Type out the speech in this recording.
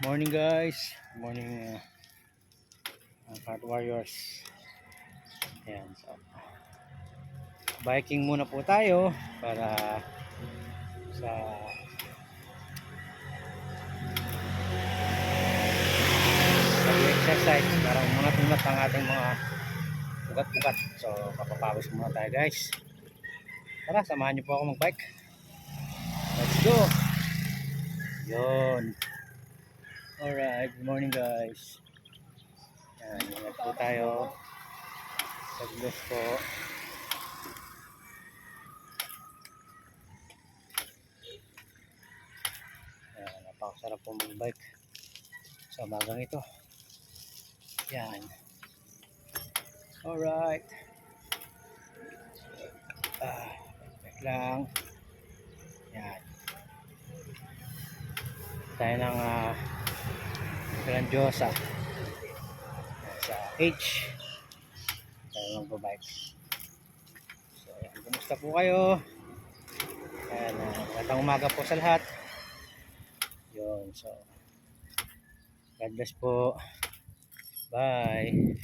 Morning guys, morning Kart Warriors. Ayan, so biking muna po tayo para sa exercise para umunat-unat ang ating mga ugat-ugat. So papapawis muna tayo guys. Tara, samahan niyo po ako mag-bike. Let's go. Yun. Alright, good morning guys. Ayan, ingat po tayo. Saglos po. Ayan, napakasarap po mag-bike sa umagang ito. Yan. Alright. Wait lang. Yan. Tayo ng Grandiosa. Sa H. Tayo mag-bike. So, yan. Kumusta po kayo? Ayan, magandang umaga po sa lahat. Yun. So, God bless po. Bye.